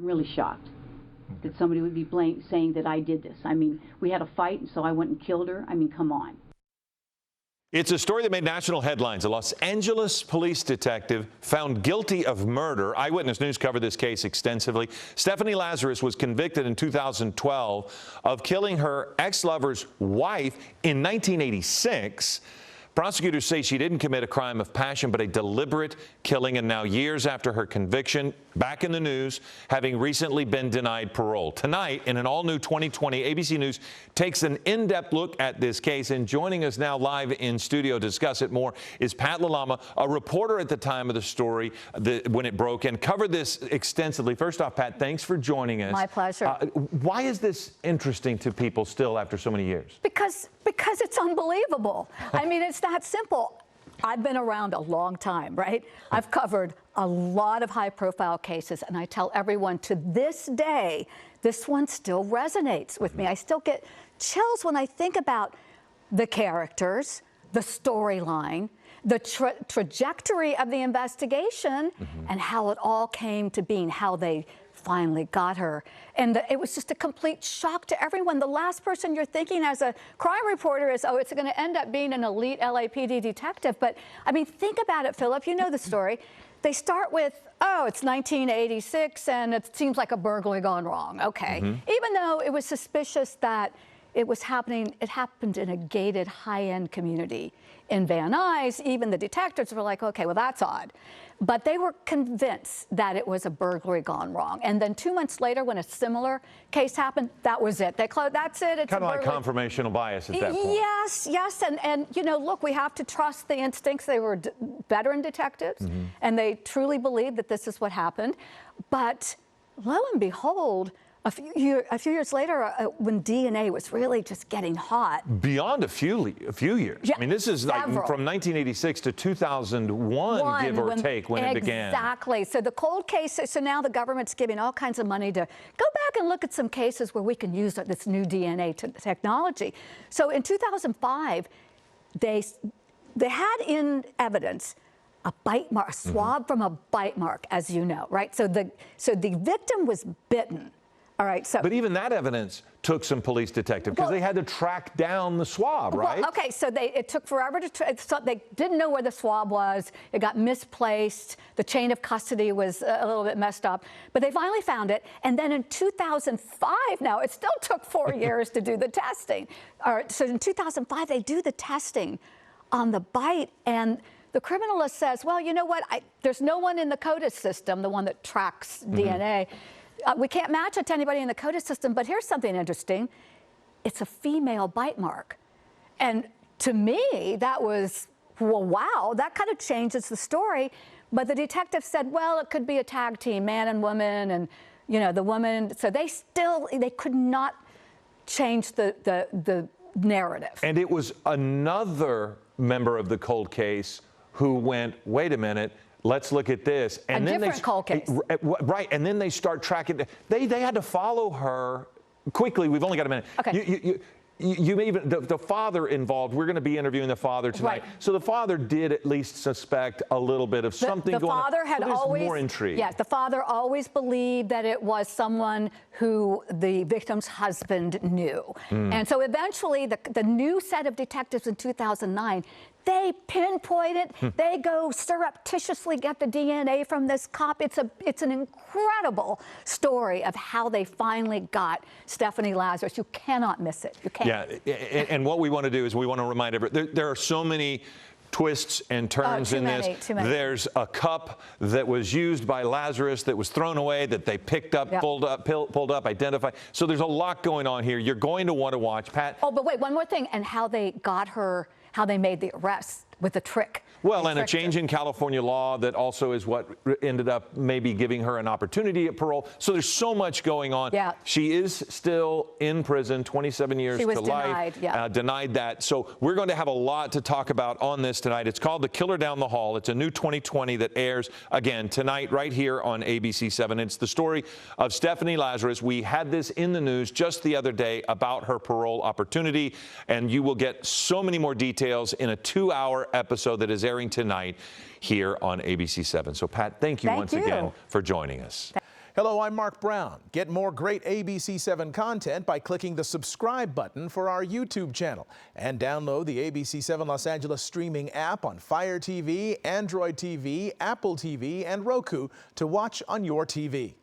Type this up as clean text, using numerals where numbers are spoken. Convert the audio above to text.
really shocked that somebody would be saying that I did this. I mean, we had a fight, and so I went and killed her. I mean, come on. It's a story that made national headlines. A Los Angeles police detective found guilty of murder. Eyewitness News covered this case extensively. Stephanie Lazarus was convicted in 2012 of killing her ex-lover's wife in 1986. Prosecutors say she didn't commit a crime of passion, but a deliberate killing. And now, years after her conviction, back in the news, having recently been denied parole. Tonight, in an all-new 2020, ABC News takes an in-depth look at this case. And joining us now live in studio to discuss it more is Pat Lalama, a reporter at the time of the story when it broke and covered this extensively. First off, Pat, thanks for joining us. My pleasure. Why is this interesting to people still after so many years? Because it's unbelievable. I mean, it's that simple. I've been around a long time, right? I've covered a lot of high-profile cases, and I tell everyone to this day, this one still resonates with me. I still get chills when I think about the characters, the storyline, the trajectory of the investigation, and how it all came to being, how they finally got her. And it was just a complete shock to everyone. The last person you're thinking as a crime reporter is, oh, it's going to end up being an elite LAPD detective. But, I mean, think about it, Philip. You know the story. They start with, oh, it's 1986, and it seems like a burglary gone wrong. Okay. Even though it was suspicious that it was happening, it happened in a gated high-end community in Van Nuys. Even the detectives were like, okay, well, that's odd. But they were convinced that it was a burglary gone wrong. And then 2 months later, when a similar case happened, that was it. They closed, that's it. It's kind of like confirmational bias at that point. Yes. And you know, look, we have to trust the instincts. They were veteran detectives, and they truly believed that this is what happened. But lo and behold, a few years later, when DNA was really just getting hot. Beyond a few years. Yeah, I mean, this is like from 1986 to 2001, give or take, when it began. Exactly. So the cold case, so now the government's giving all kinds of money to go back and look at some cases where we can use this new DNA technology. So in 2005, they had in evidence a bite mark, a swab from a bite mark, as you know, right? So the victim was bitten. All right, so. But even that evidence took some police detective because they had to track down the swab, right? Well, okay, so it took forever to they didn't know where the swab was. It got misplaced. The chain of custody was a little bit messed up. But they finally found it. And then in 2005, now, it still took 4 years to do the testing. All right, so in 2005, they do the testing on the bite. And the criminalist says, well, you know what? There's no one in the CODIS system, the one that tracks DNA. We can't match it to anybody in the CODIS system, but here's something interesting. It's a female bite mark. And to me, that was, well, wow, that kind of changes the story. But the detective said, well, it could be a tag team, man and woman, and, you know, the woman. So they could not change the narrative. And it was another member of the cold case who went, wait a minute, let's look at this. And then different cold case. Right, and then they start tracking. They had to follow her quickly. We've only got a minute. Okay. You may even, the father involved, we're going to be interviewing the father tonight. Right. So the father did at least suspect a little bit of something going on. The father had always, more intrigue. Yes, the father always believed that it was someone who the victim's husband knew. And so eventually the new set of detectives in 2009, they pinpoint it. They go surreptitiously get the DNA from this cop. It's an incredible story of how they finally got Stephanie Lazarus. You cannot miss it. You can't. Yeah, and what we want to do is we want to remind everyone, there are so many twists and turns in this. Too many. There's a cup that was used by Lazarus that was thrown away that they picked up, pulled up, identified. So there's a lot going on here. You're going to want to watch. Pat. Oh, but wait, one more thing. And how they got her, how they made the arrest with a trick. Well, and a change in California law that also is what ended up maybe giving her an opportunity at parole. So there's so much going on. Yeah. She is still in prison, 27 years to life. She was denied, yeah. Denied that. So we're going to have a lot to talk about on this tonight. It's called The Killer Down the Hall. It's a new 2020 that airs again tonight right here on ABC 7. It's the story of Stephanie Lazarus. We had this in the news just the other day about her parole opportunity, and you will get so many more details in a 2-hour episode that is airing tonight here on ABC 7. So, Pat, thank you once again for joining us. Hello, I'm Mark Brown. Get more great ABC7 content by clicking the subscribe button for our YouTube channel and download the ABC7 Los Angeles streaming app on Fire TV, Android TV, Apple TV, and Roku to watch on your TV.